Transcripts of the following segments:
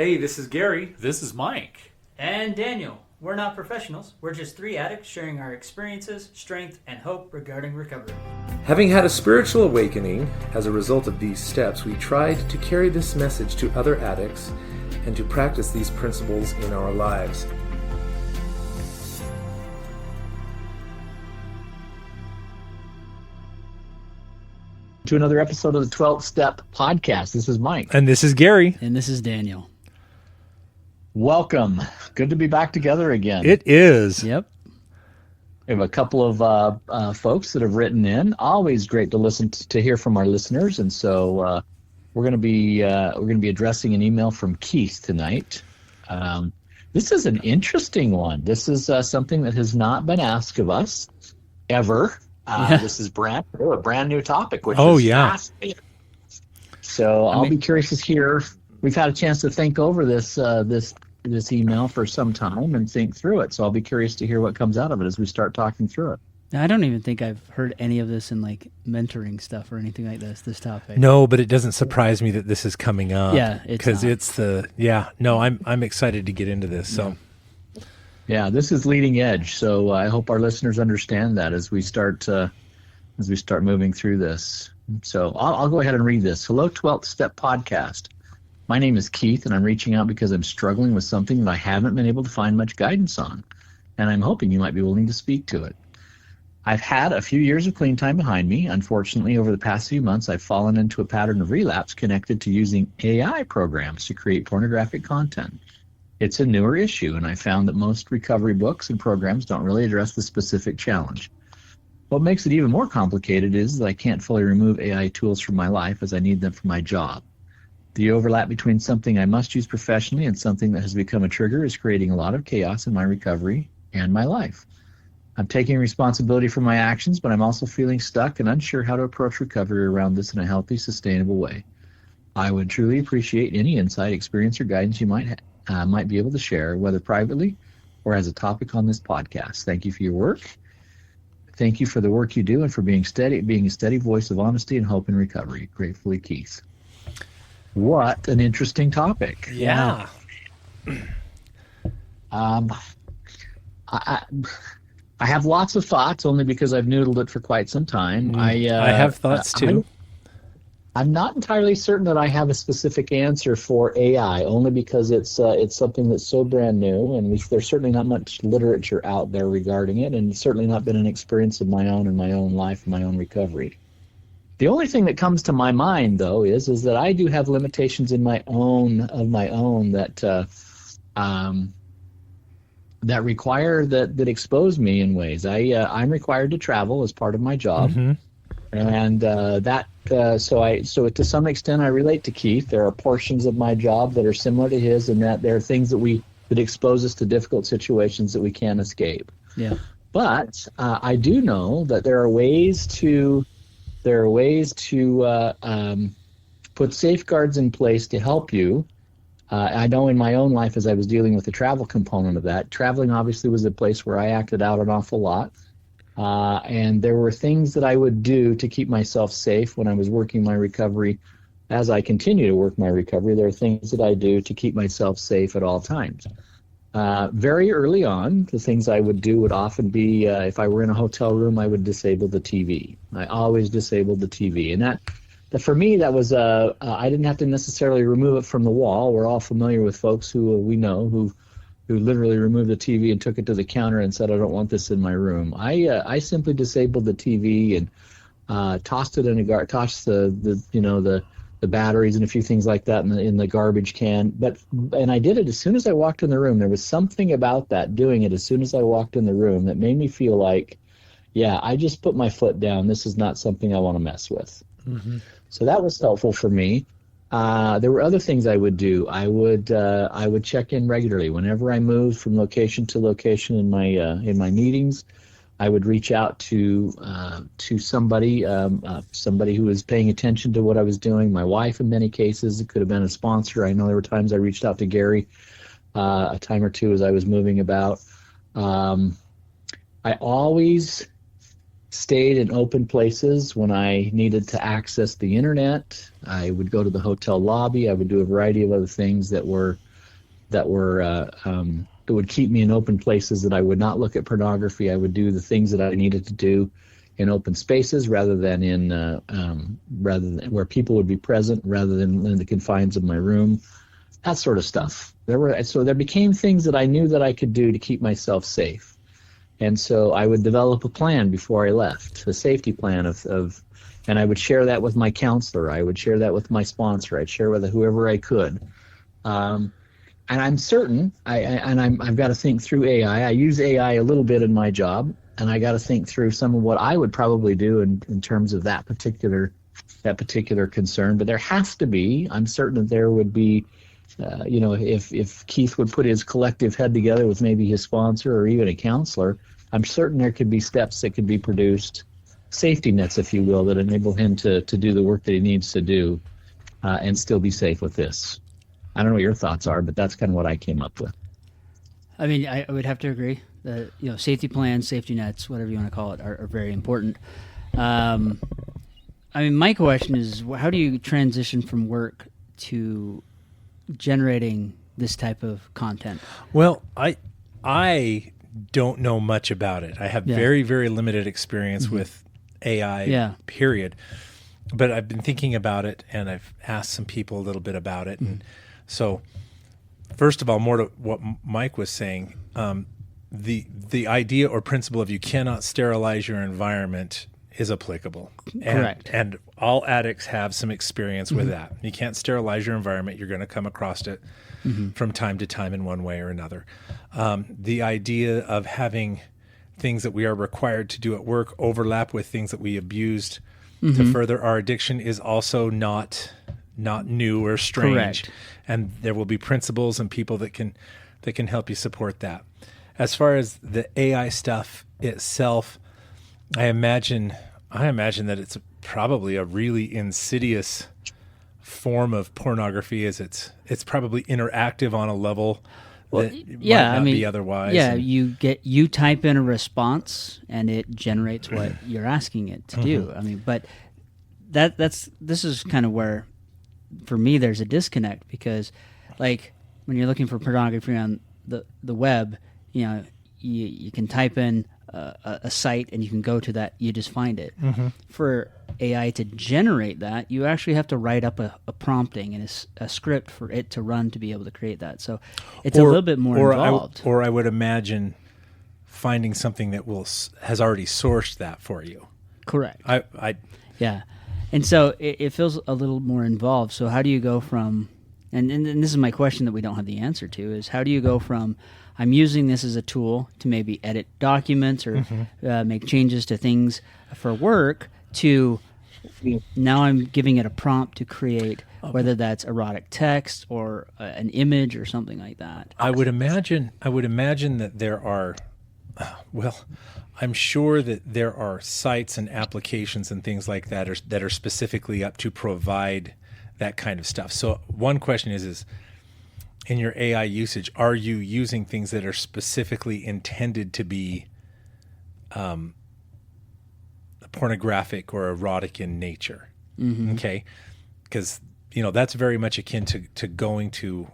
Hey, this is Gary. This is Mike. And Daniel. We're not professionals. We're just three addicts sharing our experiences, strength, and hope regarding recovery. Having had a spiritual awakening as a result of these steps, we tried to carry this message to other addicts and to practice these principles in our lives. To another episode of the 12th Step Podcast. This is Mike. And this is Gary. And this is Daniel. Welcome. Good to be back together again. It is. Yep. We have a couple of folks that have written in. Always great to listen to hear from our listeners, and so we're going to be addressing an email from Keith tonight. This is an interesting one. This is something that has not been asked of us ever. This is a brand new topic. Which is fascinating. So I'll be curious to hear. We've had a chance to think over this email for some time and think through it. So I'll be curious to hear what comes out of it as we start talking through it. I don't even think I've heard any of this in like mentoring stuff or anything like this topic. No, but it doesn't surprise me that this is coming up. Yeah, because I'm excited to get into this. So yeah, this is leading edge. So I hope our listeners understand that as we start moving through this. So I'll go ahead and read this. Hello, 12th Step Podcast. My name is Keith, and I'm reaching out because I'm struggling with something that I haven't been able to find much guidance on, and I'm hoping you might be willing to speak to it. I've had a few years of clean time behind me. Unfortunately, over the past few months, I've fallen into a pattern of relapse connected to using AI programs to create pornographic content. It's a newer issue, and I found that most recovery books and programs don't really address the specific challenge. What makes it even more complicated is that I can't fully remove AI tools from my life as I need them for my job. The overlap between something I must use professionally and something that has become a trigger is creating a lot of chaos in my recovery and my life. I'm taking responsibility for my actions, but I'm also feeling stuck and unsure how to approach recovery around this in a healthy, sustainable way. I would truly appreciate any insight, experience, or guidance you might be able to share, whether privately or as a topic on this podcast. Thank you for your work. Thank you for the work you do and for being a steady voice of honesty and hope in recovery. Gratefully, Keith. What an interesting topic. Yeah. I have lots of thoughts only because I've noodled it for quite some time. I have thoughts too. I'm not entirely certain that I have a specific answer for AI, only because it's something that's so brand new, and there's certainly not much literature out there regarding it, and it's certainly not been an experience of my own in my own life, my own recovery. The only thing that comes to my mind, though, is that I do have limitations in my own that require that expose me in ways. I'm required to travel as part of my job, and so to some extent I relate to Keith. There are portions of my job that are similar to his, and that there are things that expose us to difficult situations that we can't escape. Yeah. But I do know that there are ways to put safeguards in place to help you. I know in my own life, as I was dealing with the travel component of that, traveling obviously was a place where I acted out an awful lot. And there were things that I would do to keep myself safe when I was working my recovery. As I continue to work my recovery, there are things that I do to keep myself safe at all times. Very early on, the things I would do would often be, if I were in a hotel room, I would disable the TV. I always disabled the TV. And that for me, that was, I didn't have to necessarily remove it from the wall. We're all familiar with folks who we know who literally removed the TV and took it to the counter and said, I don't want this in my room. I simply disabled the TV and tossed it in tossed the batteries and a few things like that in the garbage can. And I did it as soon as I walked in the room. There was something about that, doing it as soon as I walked in the room, that made me feel like, yeah, I just put my foot down. This is not something I want to mess with. Mm-hmm. So that was helpful for me. There were other things I would do. I would check in regularly whenever I moved from location to location in my meetings. I would reach out to somebody who was paying attention to what I was doing. My wife, in many cases, it could have been a sponsor. I know there were times I reached out to Gary a time or two as I was moving about. I always stayed in open places when I needed to access the internet. I would go to the hotel lobby. I would do a variety of other things that were that would keep me in open places, that I would not look at pornography. I would do the things that I needed to do in open spaces rather than where people would be present, rather than in the confines of my room. That sort of stuff. There became things that I knew that I could do to keep myself safe. And so I would develop a plan before I left, a safety plan and I would share that with my counselor. I would share that with my sponsor. I'd share with whoever I could. And I'm certain, I've got to think through AI. I use AI a little bit in my job, and I got to think through some of what I would probably do in terms of that particular concern. But there has to be. I'm certain that there would be. If Keith would put his collective head together with maybe his sponsor or even a counselor, I'm certain there could be steps that could be produced, safety nets, if you will, that enable him to do the work that he needs to do and still be safe with this. I don't know what your thoughts are, but that's kind of what I came up with. I mean, I would have to agree that, safety plans, safety nets, whatever you want to call it, are very important. I mean, my question is, how do you transition from work to generating this type of content? Well, I don't know much about it. I have very, very limited experience with AI, period. But I've been thinking about it, and I've asked some people a little bit about it. And so, first of all, more to what Mike was saying, the idea or principle of you cannot sterilize your environment is applicable. Correct. And all addicts have some experience with that. You can't sterilize your environment. You're going to come across it from time to time in one way or another. The idea of having things that we are required to do at work overlap with things that we abused to further our addiction is also not new or strange. Correct. And there will be principles and people that can help you support that. As far as the AI stuff itself, I imagine that it's probably a really insidious form of pornography, as it's probably interactive on a level that might not be otherwise. Yeah, you type in a response and it generates what you're asking it to do. I mean, but this is kind of where, for me, there's a disconnect, because like when you're looking for pornography on the web, you can type in a site and you can go to that, you just find it. For AI to generate that, you actually have to write up a prompting and a script for it to run to be able to create that. So it's a little bit more involved. I would imagine finding something that has already sourced that for you. Correct. Yeah. And so it feels a little more involved. So how do you go from, and this is my question that we don't have the answer to, is how do you go from, I'm using this as a tool to maybe edit documents or make changes to things for work, to now I'm giving it a prompt to create, whether that's erotic text or an image or something like that. I would imagine that there are, I'm sure that there are sites and applications and things like that that are specifically up to provide that kind of stuff. So one question is in your AI usage, are you using things that are specifically intended to be pornographic or erotic in nature? Okay, because that's very much akin to going to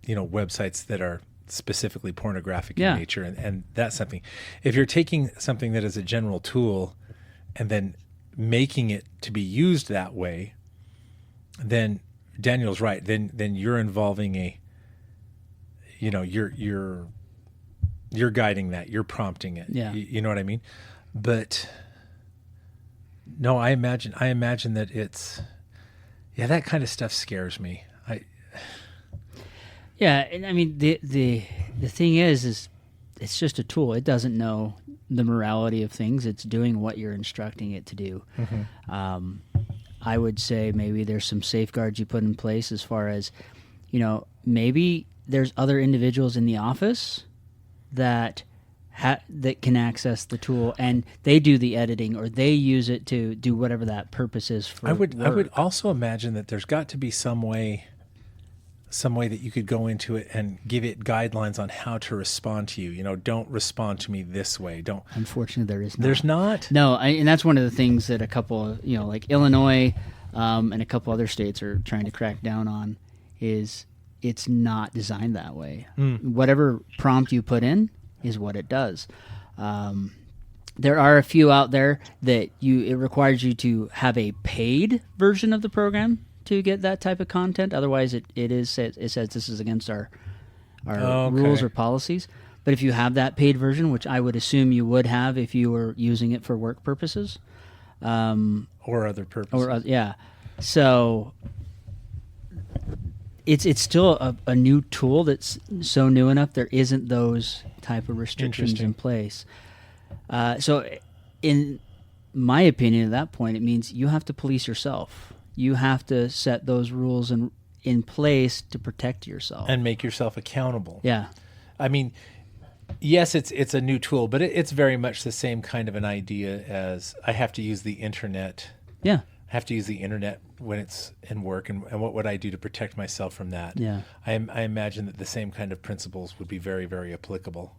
websites that are specifically pornographic in nature, and that's something. If you're taking something that is a general tool and then making it to be used that way, then Daniel's right. Then you're involving you're guiding that, you're prompting it. Yeah. You know what I mean? But no, I imagine that it's that kind of stuff scares me. Yeah, and I mean the thing is it's just a tool. It doesn't know the morality of things. It's doing what you're instructing it to do. I would say maybe there's some safeguards you put in place, as far as, maybe there's other individuals in the office that that can access the tool and they do the editing, or they use it to do whatever that purpose is for I would work. also imagine that there's got to be some way that you could go into it and give it guidelines on how to respond to you. Don't respond to me this way. Don't. Unfortunately, there is not. There's not? No, and that's one of the things that a couple, like Illinois and a couple other states are trying to crack down on, is it's not designed that way. Whatever prompt you put in is what it does. There are a few out there that it requires you to have a paid version of the program to get that type of content. Otherwise, it says this is against our rules or policies. But if you have that paid version, which I would assume you would have if you were using it for work purposes, or other purposes, so it's still a new tool that's so new enough there isn't those type of restrictions in place. So in my opinion, at that point, it means you have to police yourself. You have to set those rules in place to protect yourself and make yourself accountable. Yeah. I mean, yes, it's a new tool, but it's very much the same kind of an idea as I have to use the internet. Yeah. I have to use the internet when it's in work, and what would I do to protect myself from that? Yeah. I imagine that the same kind of principles would be very, very applicable.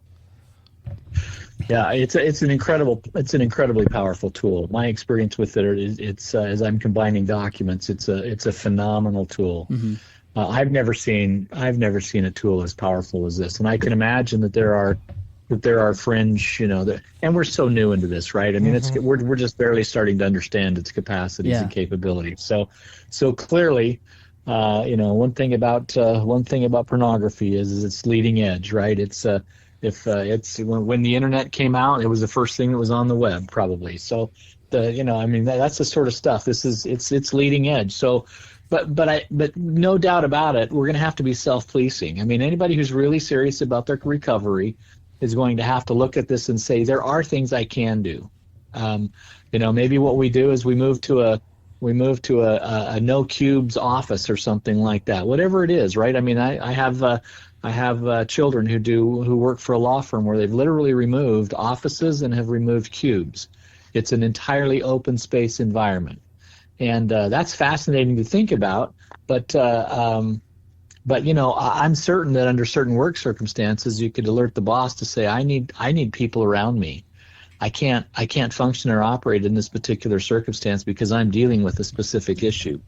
Yeah, it's an incredibly powerful tool. My experience with it is as I'm combining documents, it's a phenomenal tool. Mm-hmm. I've never seen a tool as powerful as this, and I can imagine that there are fringe, and we're so new into this, right? I mean, we're just barely starting to understand its capacities and capabilities. So clearly, one thing about pornography is it's leading edge, right? It's when the internet came out, it was the first thing that was on the web, probably. So that's the sort of stuff. It's leading edge. So, but no doubt about it, we're going to have to be self-policing. I mean, anybody who's really serious about their recovery is going to have to look at this and say, there are things I can do. Maybe what we do is we move to a no cubes office or something like that. Whatever it is, right? I mean, I have children who work for a law firm where they've literally removed offices and have removed cubes. It's an entirely open space environment, and that's fascinating to think about. But I'm certain that under certain work circumstances, you could alert the boss to say, I need people around me. I can't function or operate in this particular circumstance because I'm dealing with a specific issue.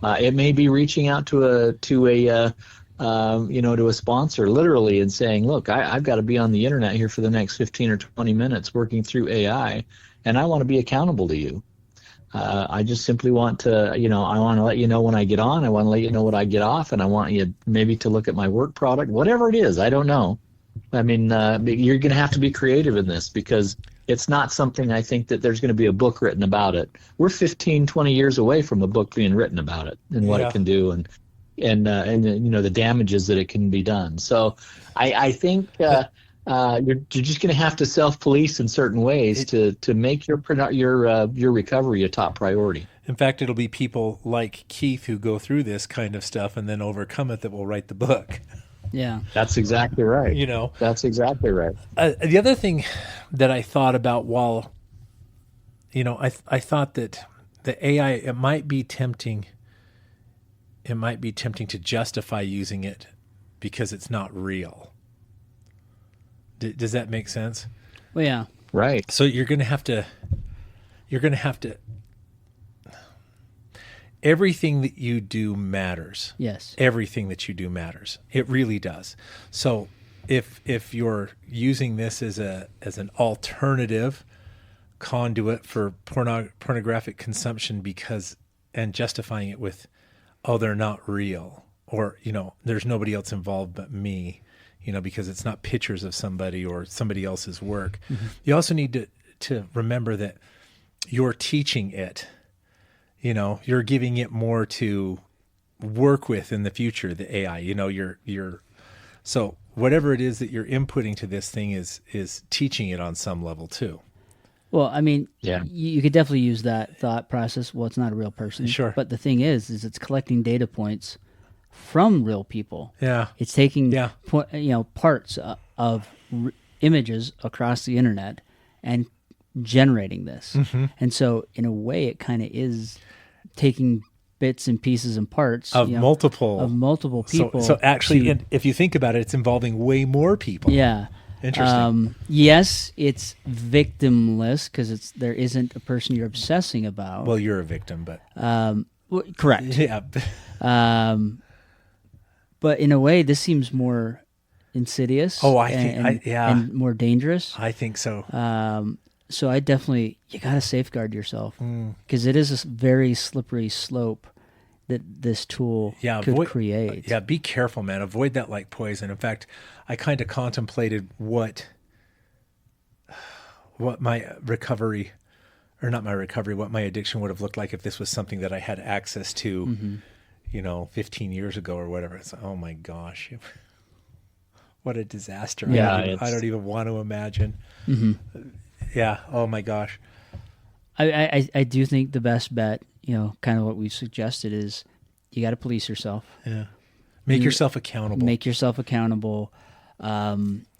It may be reaching out to a sponsor literally and saying, look, I've got to be on the internet here for the next 15 or 20 minutes working through AI, and I want to be accountable to you. I just simply want to, I want to let you know when I get on. I want to let you know when I get off, and I want you maybe to look at my work product, whatever it is. I don't know. I mean, you're going to have to be creative in this because it's not something I think that there's going to be a book written about it. We're 15, 20 years away from a book being written about it and what it can do and the damages that it can be done. So I think you're just going to have to self-police in certain ways to make your recovery a top priority. In fact, it'll be people like Keith who go through this kind of stuff and then overcome it that will write the book. Yeah, that's exactly right. That's exactly right. The other thing that I thought about while, I thought that the AI, it might be tempting to justify using it because it's not real. Does that make sense? Well, yeah. Right. So you're going to have to everything that you do matters. Yes. Everything that you do matters. It really does. So if you're using this as an alternative conduit for pornographic consumption and justifying it with, oh, they're not real, or there's nobody else involved but me, because it's not pictures of somebody or somebody else's work. Mm-hmm. You also need to remember that you're teaching it. You're giving it more to work with in the future, the AI. You're so whatever it is that you're inputting to this thing is teaching it on some level too. Well, I mean, you could definitely use that thought process. Well, it's not a real person. Sure. But the thing is it's collecting data points from real people. Yeah. It's taking parts of images across the internet and generating this. Mm-hmm. And so in a way it kind of is taking bits and pieces and parts of multiple people. So actually, if you think about it, it's involving way more people. Yeah. Interesting. Yes, it's victimless because there isn't a person you're obsessing about. Well, you're a victim, but correct. Yeah. But in a way, this seems more insidious. Oh, I think, and more dangerous. I think so. So I definitely, you got to safeguard yourself because it is a very slippery slope that this tool could create. Yeah, be careful, man. Avoid that like poison. In fact, I kind of contemplated what my recovery, or not my recovery, what my addiction would have looked like if this was something that I had access to, 15 years ago or whatever. It's oh my gosh, what a disaster. Yeah, I don't even want to imagine. Yeah. Oh my gosh. I do think the best bet, kind of what we suggested is you got to police yourself. Yeah. Make yourself accountable. Make yourself accountable.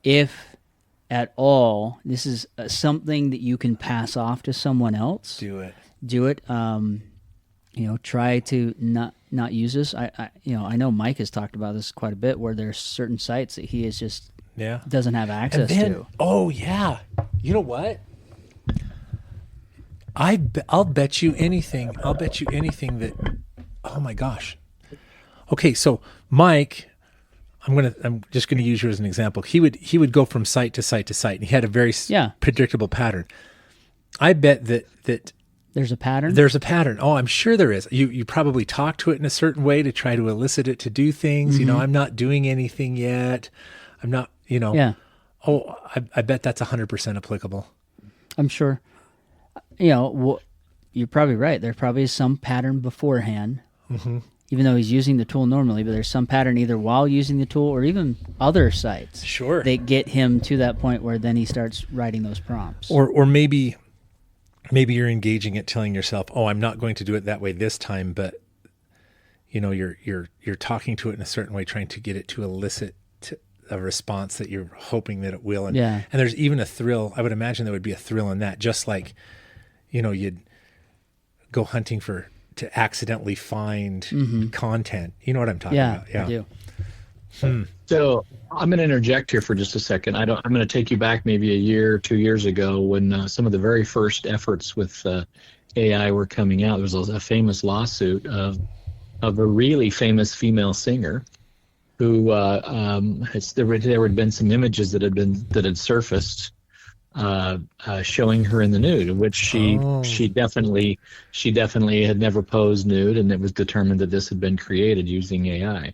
If at all, this is something that you can pass off to someone else. Do it. Try to not use this. I know Mike has talked about this quite a bit, where there's certain sites that he is just doesn't have access to. Oh yeah. You know what? I'll bet you anything. That. Oh my gosh. Okay, so Mike, I'm just gonna use you as an example. He would go from site to site to site, and he had a very predictable pattern. I bet that there's a pattern. There's a pattern. Oh, I'm sure there is. You probably talk to it in a certain way to try to elicit it to do things. I'm not doing anything yet. I'm not. Yeah. Oh, I bet that's 100% applicable. I'm sure. You're probably right. There probably is some pattern beforehand, even though he's using the tool normally, but there's some pattern either while using the tool or even other sites. Sure. That get him to that point where then he starts writing those prompts. Or maybe you're engaging it, telling yourself, "Oh, I'm not going to do it that way this time," but you're talking to it in a certain way, trying to get it to elicit a response that you're hoping that it will. And there's even a thrill. I would imagine there would be a thrill in that, just like, you'd go hunting to accidentally find content. You know what I'm talking about? Yeah, I do. So I'm going to interject here for just a second. I'm going to take you back maybe a year or 2 years ago when some of the very first efforts with AI were coming out. There was a famous lawsuit of a really famous female singer who there had been some images that had surfaced showing her in the nude, which she definitely had never posed nude, and it was determined that this had been created using AI.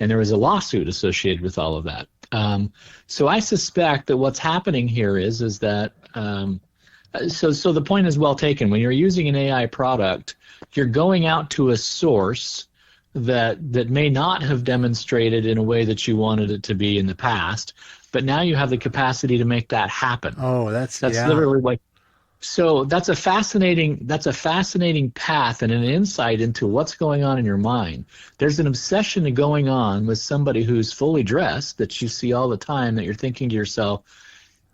And there was a lawsuit associated with all of that. So I suspect that what's happening here is that so the point is well taken. When you're using an AI product, you're going out to a source that may not have demonstrated in a way that you wanted it to be in the past, but now you have the capacity to make that happen. Oh, that's literally like. So that's a fascinating path and an insight into what's going on in your mind. There's an obsession going on with somebody who's fully dressed that you see all the time, that you're thinking to yourself,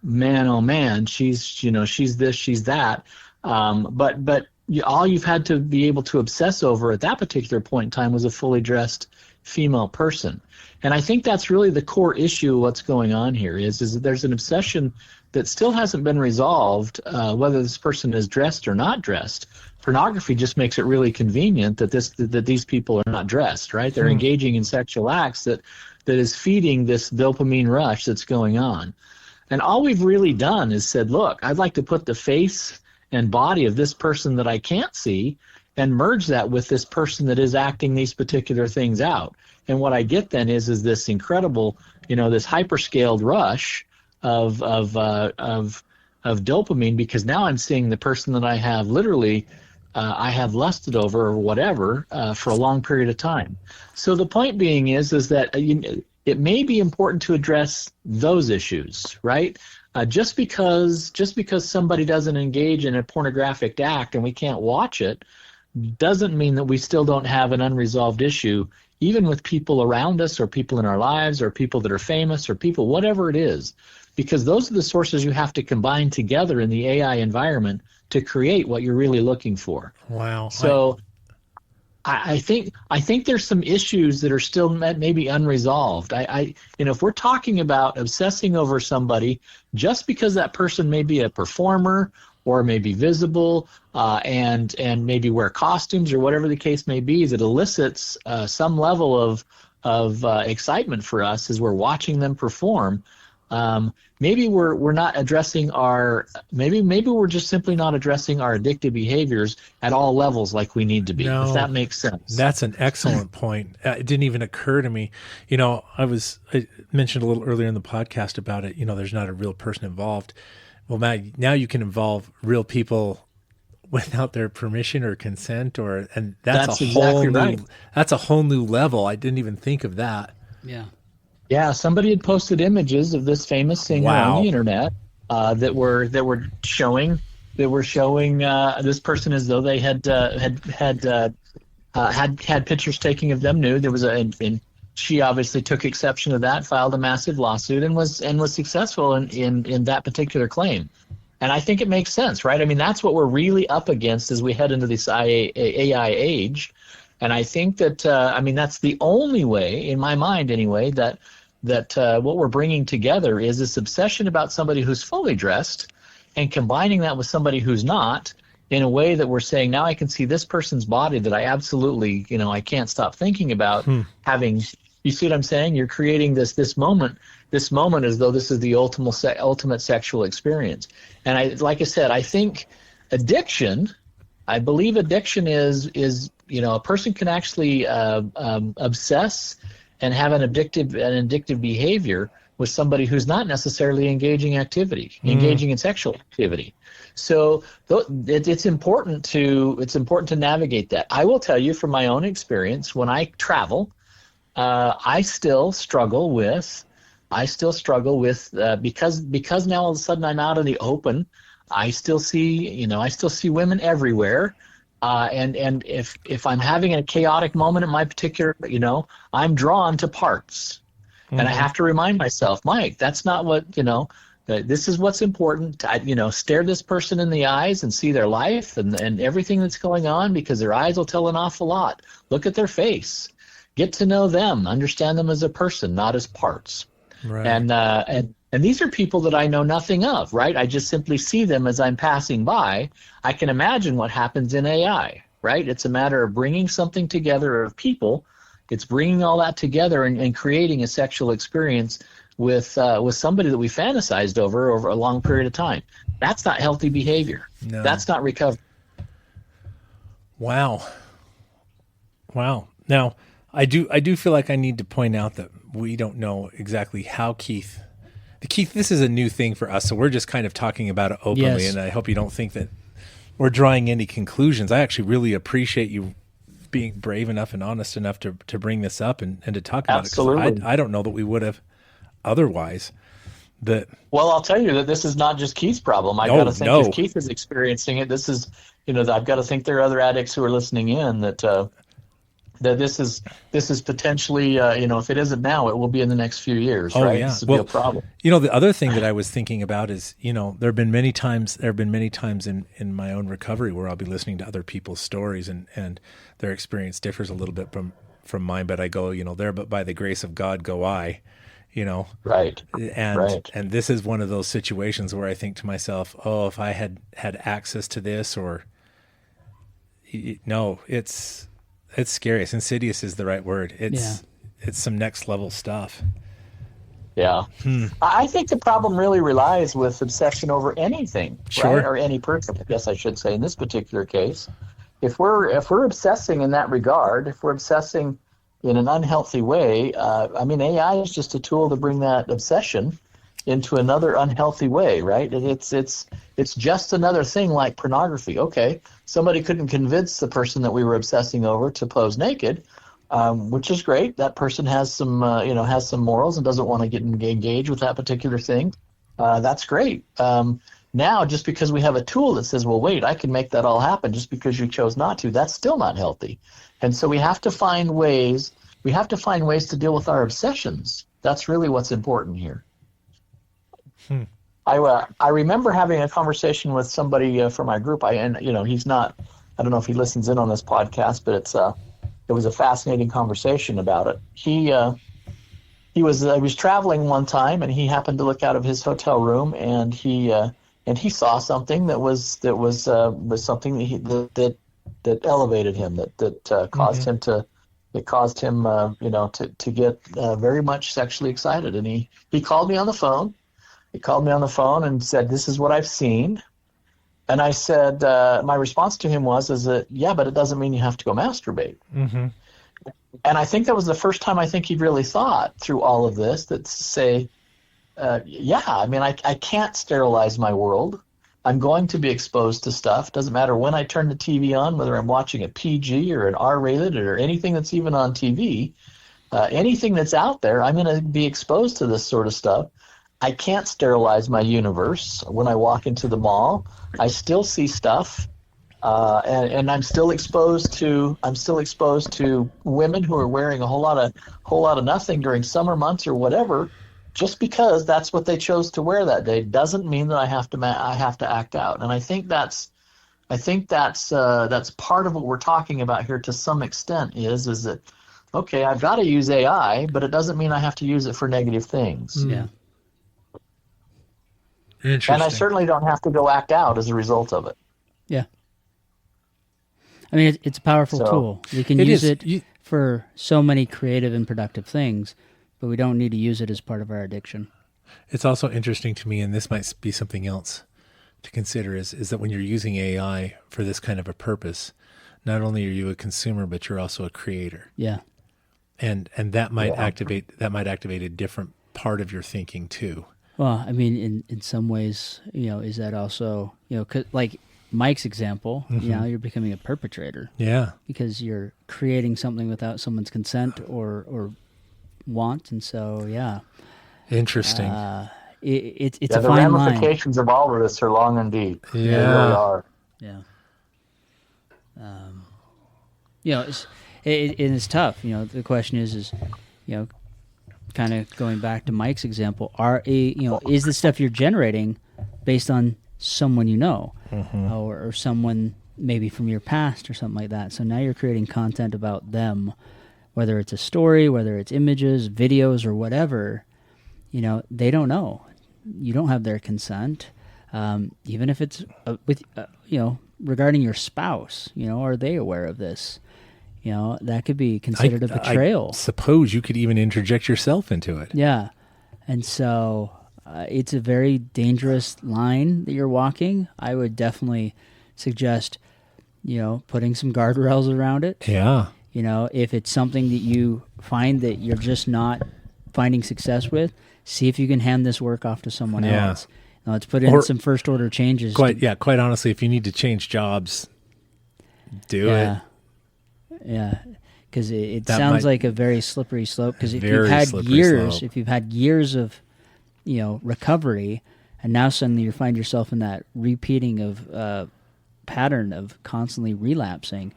man, oh man, she's this, she's that. But all you've had to be able to obsess over at that particular point in time was a fully dressed female person. And I think that's really the core issue of what's going on here is that there's an obsession that still hasn't been resolved, whether this person is dressed or not dressed. Pornography just makes it really convenient that these people are not dressed, right? They're engaging in sexual acts that is feeding this dopamine rush that's going on. And all we've really done is said, look, I'd like to put the face and body of this person that I can't see and merge that with this person that is acting these particular things out. And what I get then is this incredible, this hyperscaled rush of dopamine, because now I'm seeing the person that I have literally I have lusted over or whatever for a long period of time. So the point being is that it may be important to address those issues, right? Just because somebody doesn't engage in a pornographic act and we can't watch it doesn't mean that we still don't have an unresolved issue, even with people around us or people in our lives or people that are famous or people, whatever it is, because those are the sources you have to combine together in the AI environment to create what you're really looking for. Wow. So I think there's some issues that are still maybe unresolved. If we're talking about obsessing over somebody just because that person may be a performer or may be visible and maybe wear costumes or whatever the case may be, that elicits some level of excitement for us as we're watching them perform. Maybe we're not addressing maybe we're just simply not addressing our addictive behaviors at all levels like we need to be. No, if that makes sense. That's an excellent point. It didn't even occur to me. I mentioned a little earlier in the podcast about it. There's not a real person involved. Well, now you can involve real people without their permission or consent, and that's a whole exactly new right. That's a whole new level. I didn't even think of that. Yeah. Yeah, somebody had posted images of this famous singer on the internet that were showing this person as though they had pictures taken of them nude. There was and she obviously took exception to that, filed a massive lawsuit, and was successful in that particular claim. And I think it makes sense, right? I mean, that's what we're really up against as we head into this AI age. And I think that that's the only way, in my mind anyway, that what we're bringing together is this obsession about somebody who's fully dressed and combining that with somebody who's not in a way that we're saying, now I can see this person's body that I absolutely, I can't stop thinking about having. You see what I'm saying? You're creating this moment as though this is the ultimate sexual experience. And like I said, I think I believe addiction is a person can actually obsess and have an addictive behavior with somebody who's not necessarily engaging in sexual activity. So it's important to navigate that. I will tell you from my own experience, when I travel, I still struggle with because now all of a sudden I'm out in the open. I still see women everywhere. And if I'm having a chaotic moment in my particular, I'm drawn to parts. And I have to remind myself, Mike, that's not what, this is what's important. Stare this person in the eyes and see their life and everything that's going on, because their eyes will tell an awful lot. Look at their face. Get to know them. Understand them as a person, not as parts. Right. And these are people that I know nothing of, right? I just simply see them as I'm passing by. I can imagine what happens in AI, right? It's a matter of bringing something together of people. It's bringing all that together and creating a sexual experience with somebody that we fantasized over a long period of time. That's not healthy behavior. No. That's not recovery. Wow. Now, I do feel like I need to point out that we don't know exactly how Keith, this is a new thing for us, so we're just kind of talking about it openly, Yes. and I hope you don't think that we're drawing any conclusions. I actually really appreciate you being brave enough and honest enough to bring this up and to talk about Absolutely. it. I don't know that we would have otherwise. Well, I'll tell you that this is not just Keith's problem. I've got to think if Keith is experiencing it, this is, I've got to think there are other addicts who are listening in that this is potentially, if it isn't now, it will be in the next few years, right? Yeah. This will be a problem. The other thing that I was thinking about is, there have been many times in my own recovery where I'll be listening to other people's stories and their experience differs a little bit from mine, but I go, there, but by the grace of God go I, Right. And this is one of those situations where I think to myself, oh, if I had access to this, or no, it's scary. It's insidious is the right word. It's some next level stuff. Yeah. I think the problem really relies with obsession over anything, Sure. right? Or any person, I guess I should say, in this particular case. If we're obsessing in that regard, if we're obsessing in an unhealthy way, AI is just a tool to bring that obsession into another unhealthy way, right? It's just another thing like pornography. Okay, somebody couldn't convince the person that we were obsessing over to pose naked, which is great. That person has some morals and doesn't want to get engaged with that particular thing. That's great. Now, just because we have a tool that says, well, wait, I can make that all happen just because you chose not to, that's still not healthy. And so we have to find ways to deal with our obsessions. That's really what's important here. I remember having a conversation with somebody from my group. He's not, I don't know if he listens in on this podcast, but it was a fascinating conversation about it. He was traveling one time, and he happened to look out of his hotel room, and he saw something that was something that elevated him, that caused him to it caused him, to get very much sexually excited. And he called me on the phone. He called me on the phone and said, "This is what I've seen." And I said, my response to him was, yeah, but it doesn't mean you have to go masturbate. Mm-hmm. And I think that was the first time I think he'd really thought through all of this, that to say, yeah, I mean, I can't sterilize my world. I'm going to be exposed to stuff. Doesn't matter when I turn the TV on, whether I'm watching a PG or an R-rated or anything that's even on TV, anything that's out there, I'm going to be exposed to this sort of stuff. I can't sterilize my universe. When I walk into the mall, I still see stuff, and I'm still exposed to women who are wearing a whole lot of nothing during summer months or whatever. Just because that's what they chose to wear that day doesn't mean that I have to act out. And I think that's part of what we're talking about here to some extent is that, okay, I've got to use AI, but it doesn't mean I have to use it for negative things. Yeah. Interesting. And I certainly don't have to go act out as a result of it. Yeah. I mean, it's a powerful tool. We can use it for so many creative and productive things, but we don't need to use it as part of our addiction. It's also interesting to me, and this might be something else to consider, is that when you're using AI for this kind of a purpose, not only are you a consumer, but you're also a creator. Yeah. And that might activate a different part of your thinking too. Well, I mean, in some ways, is that also, like Mike's example, you're becoming a perpetrator. Yeah. Because you're creating something without someone's consent or want, and so, yeah. Interesting. It's a fine line. The ramifications of all of this are long and deep. Yeah. They really are. Yeah. It's tough. The question is, kind of going back to Mike's example, is the stuff you're generating based on someone or someone maybe from your past or something like that? So now you're creating content about them, whether it's a story, whether it's images, videos, or whatever. They don't know. You don't have their consent. Even if it's regarding your spouse, are they aware of this? That could be considered a betrayal. I suppose you could even interject yourself into it. Yeah. And so it's a very dangerous line that you're walking. I would definitely suggest, putting some guardrails around it. Yeah. If it's something that you find that you're just not finding success with, see if you can hand this work off to someone else. Let's put in some first order changes. Quite honestly, if you need to change jobs, do it. Yeah, because it sounds like a very slippery slope. Because if you've had years of, recovery, and now suddenly you find yourself in that repeating of pattern of constantly relapsing,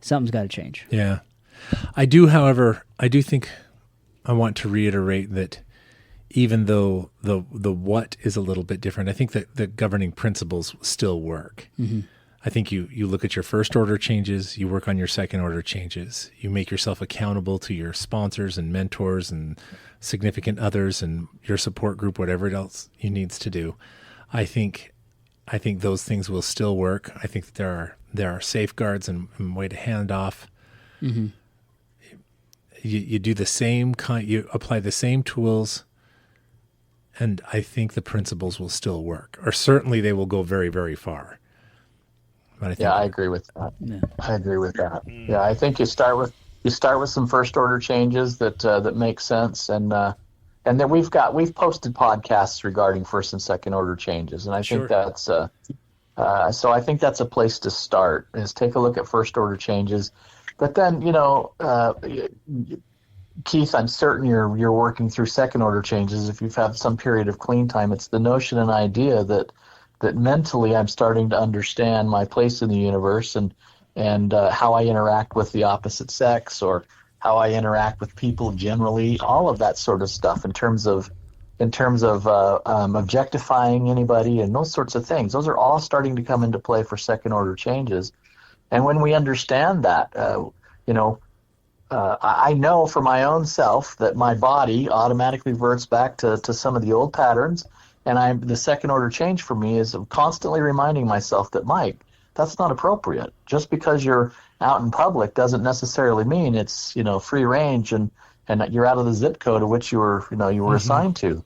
something's got to change. Yeah, I do. However, I do think I want to reiterate that even though the what is a little bit different, I think that the governing principles still work. Mm-hmm. I think you look at your first order changes, you work on your second order changes, you make yourself accountable to your sponsors and mentors and significant others and your support group, whatever else you needs to do. I think those things will still work. I think that there are safeguards and way to hand off. Mm-hmm. You do the same you apply the same tools, and I think the principles will still work, or certainly they will go very, very far. But I agree with that. Yeah. I agree with that. Yeah, I think you start with some first order changes that make sense, and then we've posted podcasts regarding first and second order changes, and I think that's so I think that's a place to start, is take a look at first order changes. But then Keith, I'm certain you're working through second order changes. If you've had some period of clean time, it's the notion and idea that mentally I'm starting to understand my place in the universe and how I interact with the opposite sex, or how I interact with people generally, all of that sort of stuff in terms of objectifying anybody and those sorts of things. Those are all starting to come into play for second order changes. And when we understand that, I know for my own self that my body automatically reverts back to some of the old patterns. And the second order change for me is constantly reminding myself that, Mike, that's not appropriate. Just because you're out in public doesn't necessarily mean it's, free range and that you're out of the zip code of which you were assigned to.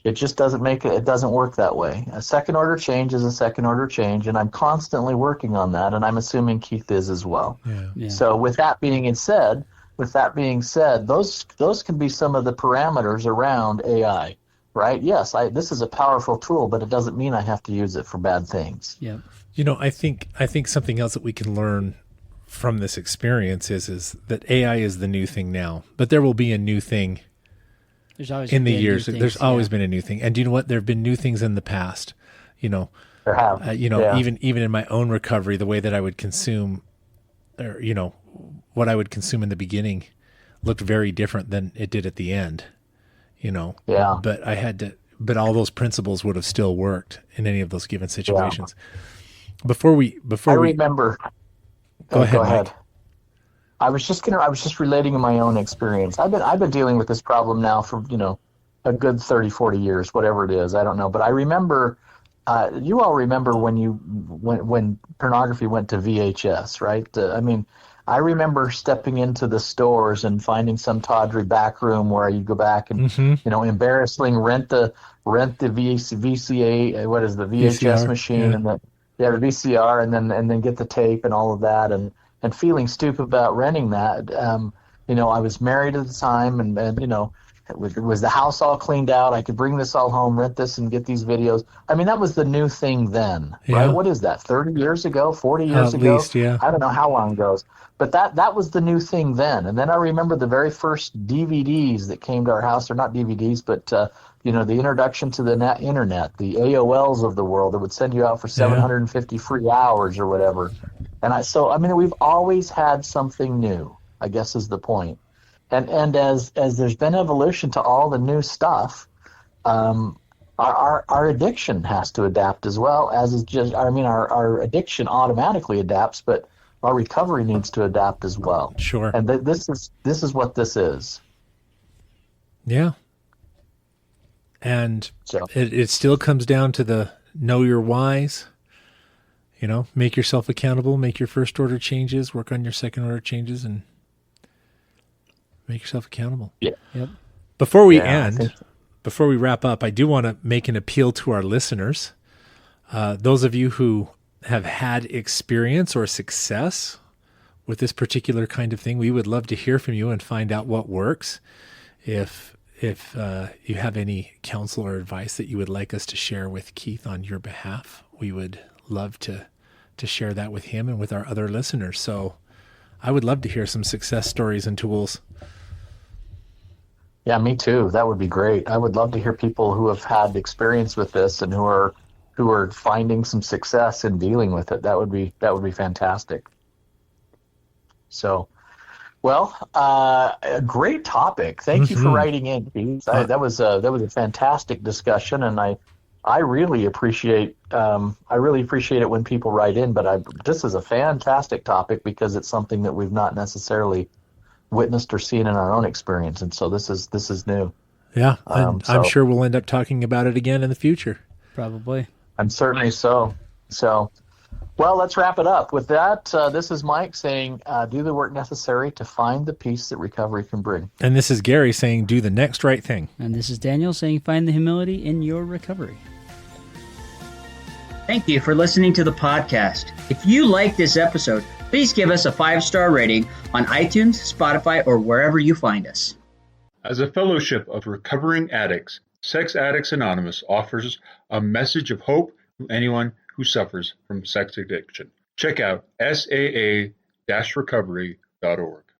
It just it doesn't work that way. A second order change is a second order change, and I'm constantly working on that, and I'm assuming Keith is as well. Yeah. So with that being said, those can be some of the parameters around AI, right? Yes, this is a powerful tool, but it doesn't mean I have to use it for bad things. Yeah. I think something else that we can learn from this experience is that AI is the new thing now, but there will be a new thing There's always in the been years. new things, There's always been a new thing. And do you know what? There have been new things in the past, There have. even in my own recovery, the way that I would consume or, what I would consume in the beginning looked very different than it did at the end, Yeah. but all those principles would have still worked in any of those given situations. Before we remember. Go ahead. Mike. I was just relating my own experience. I've been dealing with this problem now for, a good 30, 40 years, whatever it is. I don't know. But I remember, you all remember when pornography went to VHS, right? I remember stepping into the stores and finding some tawdry back room where you go back and, embarrassingly rent the VCA, what is the VHS VCR, machine, and the VCR, and then get the tape and all of that, and feeling stupid about renting that. I was married at the time, and was the house all cleaned out? I could bring this all home, rent this, and get these videos. That was the new thing then, right? What is that? 30 years ago, 40 years ago? At least, yeah. I don't know how long it goes, but that was the new thing then. And then I remember the very first DVDs that came to our house, or not DVDs, but the introduction to the internet, the AOLs of the world that would send you out for 750 free hours or whatever. And we've always had something new, I guess is the point. And as there's been evolution to all the new stuff, our addiction has to adapt as well, as is just, our addiction automatically adapts, but our recovery needs to adapt as well. Sure. And this is what this is. Yeah. And So. it still comes down to the know your whys, make yourself accountable, make your first order changes, work on your second order changes, and make yourself accountable. Yeah. Yep. Before we think so. before we wrap up, I do want to make an appeal to our listeners. Those of you who have had experience or success with this particular kind of thing, we would love to hear from you and find out what works. If you have any counsel or advice that you would like us to share with Keith on your behalf, we would love to share that with him and with our other listeners. So I would love to hear some success stories and tools. Yeah, me too. That would be great. I would love to hear people who have had experience with this and who are finding some success in dealing with it. That would be fantastic. So, well, a great topic. Thank you for writing in, Keith. That was a fantastic discussion, and I really appreciate it when people write in. But this is a fantastic topic because it's something that we've not necessarily witnessed or seen in our own experience, and so this is new. Yeah, I'm sure we'll end up talking about it again in the future. Probably. I'm certainly so. So, well, let's wrap it up. With that, this is Mike saying, do the work necessary to find the peace that recovery can bring. And this is Gary saying, do the next right thing. And this is Daniel saying, find the humility in your recovery. Thank you for listening to the podcast. If you like this episode, please give us a 5-star rating on iTunes, Spotify, or wherever you find us. As a fellowship of recovering addicts, Sex Addicts Anonymous offers a message of hope to anyone who suffers from sex addiction. Check out saa-recovery.org.